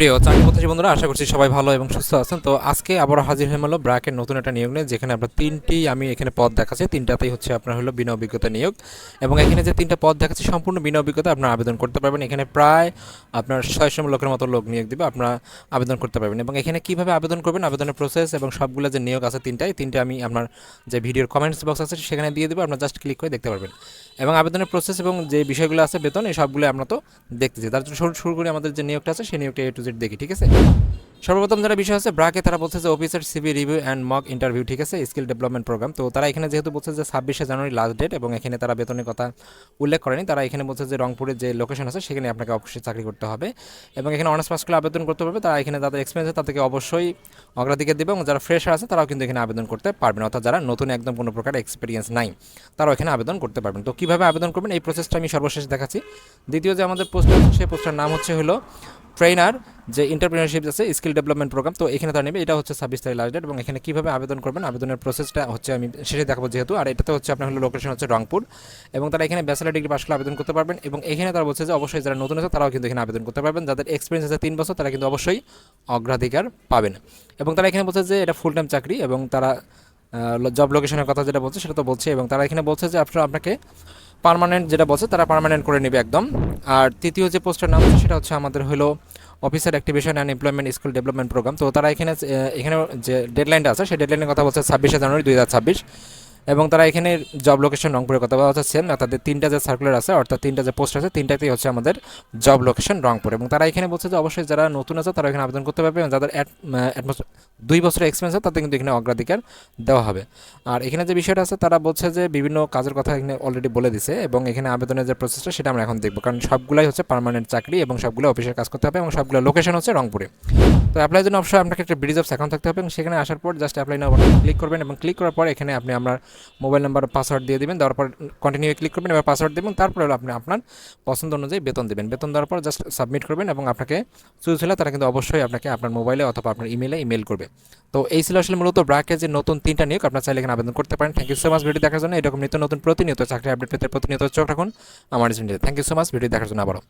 প্রিয় চাকরি প্রত্যাশী বন্ধুরা, আশা করছি সবাই ভালো এবং সুস্থ আছেন। তো আজকে আবার হাজির হয়ে হলো ব্র্যাকের নতুন একটা নিয়োগ নিয়ে, যেখানে আপনার তিনটি আমি এখানে পদ দেখাচ্ছি। তিনটাতেই হচ্ছে আপনার হলো বিনা অভিজ্ঞতা নিয়োগ, এবং এখানে যে তিনটা পদ দেখাচ্ছি সম্পূর্ণ বিনা অভিজ্ঞতা আপনার আবেদন করতে পারবেন। এখানে প্রায় আপনার 600 লোকের মতো লোক নিয়োগ দিবে, আপনারা আবেদন করতে পারবেন। এবং এখানে কীভাবে আবেদন করবেন, আবেদনের প্রসেস এবং সবগুলো যে নিয়োগ আছে তিনটে আমি আপনার যে ভিডিওর কমেন্টস বক্স আছে সেখানে দিয়ে দেবো, আপনার জাস্ট ক্লিক করে দেখতে পারবেন। এবং আবেদনের প্রসেস এবং যে বিষয়গুলো আছে বেতন, এই সবগুলো আমরা তো দেখতেছি। তার জন্য শুরু করি আমাদের যে নিয়োগটা আছে সেই নিয়োগটা A to Z দেখি, ঠিক আছে। সর্বপ্রথম যারা বিষয় আছে ব্রাকে, তারা বলছে যে officer CV review and mock interview, ঠিক আছে, স্কিল ডেভেলপমেন্ট প্রোগ্রাম। তো তারা এখানে যেহেতু বলছে যে 26শে জানুয়ারি লাস্ট ডেট, এবং এখানে তারা বেতনের কথা উল্লেখ করেনি। তারা এখানে বলছে যে রংপুরের যে লোকেশন আছে সেখানে আপনাকে অবশ্যই চাকরি করতে হবে, এবং এখানে অনার্স পাস করে আবেদন করতে পারবে। তারা এখানে তাদের এক্সপিরিয়েন্স আছে তাদেরকে অবশ্যই অগ্রাধিকার দেবে, এবং যারা ফ্রেশার আছে তারাও কিন্তু এখানে আবেদন করতে পারবেন, অর্থাৎ যারা নতুন একদম কোনো প্রকার এক্সপিরিয়েন্স নাই তারাও এখানে আবেদন করতে পারবেন। তো কীভাবে আবেদন করবেন এই প্রসেসটা আমি সর্বশেষ দেখাচ্ছি। দ্বিতীয় যে আমাদের পোস্টার, সেই পোস্টার নাম হলো ট্রেনার যে এন্টারপ্রেনারশিপ আছে স্কিল ডেভেলপমেন্ট প্রোগ্রাম। তো এখানে তারা নেবে, এটা হচ্ছে 26 তারিখ লাস্ট ডেট। এবং এখানে কীভাবে আবেদন করবেন, আবেদনের প্রসেসটা হচ্ছে আমি শেষে দেখাবো যেহেতু। আর এটাতে হচ্ছে আপনার লোকেশন হচ্ছে রংপুর, এবং তারা এখানে ব্যাচেলার ডিগ্রি পাস করলে আবেদন করতে পারবেন। এবং এখানে তারা বলছে যে অবশ্যই যারা নতুন আছে তারাও কিন্তু এখানে আবেদন করতে পারবেন। যাদের এক্সপিরিয়েন্স আছে 3 বছর তারা কিন্তু অবশ্যই অগ্রাধিকার পাবেন। এবং তারা এখানে বলছে যে এটা ফুল টাইম চাকরি, এবং তারা জব লোকেশনের কথা যেটা বলছে সেটা তো বলছে। এবং তারা এখানে বলছে যে আপনাকে পার্মানেন্ট যেটা বলছে তারা পার্মানেন্ট করে নেবে একদম। আর তৃতীয় যে পোস্টের নাম হচ্ছে সেটা হচ্ছে আমাদের officer activation and employment skill development programme. তো তারা এখানে যে ডেডলাইনটা আছে সেই ডেডলাইনের কথা বলছে 26শে জানুয়ারি 2026। এবং তারা এখানে জব লোকেশন রংপুরের কথা বলা হচ্ছে সেম, তাদের তিনটা যে সার্কুলার আছে অর্থাৎ তিনটা যে পোস্ট আছে তিনটাতেই হচ্ছে আমাদের জব লোকেশন রংপুর। এবং তারা এখানে বলছে যে অবশ্যই যারা নতুন আছে তারা এখানে আবেদন করতে পারবে, এবং যাদের 2 বছরের এক্সপিরিয়েন্স আছে তাদের কিন্তু এখানে অগ্রাধিকার দেওয়া হবে। আর এখানে যে বিষয়টা আছে তারা বলছে যে বিভিন্ন কাজের কথা এখানে অলরেডি বলে দিছে, এবং এখানে আবেদনের যে প্রসেসটা সেটা আমরা এখন দেখবো, কারণ সবগুলাই হচ্ছে পার্মানেন্ট চাকরি এবং সবগুলো অফিসের কাজ করতে হবে, এবং সবগুলো লোকেশন হচ্ছে রংপুরে। তো অ্যাপ্লাইয়ের জন্য অবশ্যই আপনাকে একটা ব্রিজ অফ অ্যাকাউন্ট থাকতে হবে, এবং সেখানে আসার পর জাস্ট অ্যাপ্লাই নাও বাটনে ক্লিক করবেন, এবং ক্লিক করার পর এখানে আপনি আপনার মোবাইল নাম্বার পাসওয়ার্ড দিয়ে দেবেন। দেওয়ার পর কন্টিনিউ ক্লিক করবেন, এবার পাসওয়ার্ড দেবেন। তারপরে আপনি আপনার পছন্দ অনুযায়ী বেতন দেবেন। বেতন দেওয়ার পর জাস্ট সাবমিট করবেন, এবং আপনাকে চুজ হলে তারা কিন্তু অবশ্যই আপনাকে আপনার মোবাইলে অথবা আপনার ইমেল করবে। তো এই ছিল আসলে মূলত ব্র্যাকের যে নতুন 3টা নিয়োগ, আপনার চাইলে এখানে আবেদন করতে পারেন। Thank you so much video দেখার জন্য। এরকম নিত্য নতুন প্রতিনিয়ত চাকরি আপডেট পেতে প্রতিনিয়ত চোখ রাখুন আমার চ্যানেলে। Thank you so much video দেখার জন্য আবারও।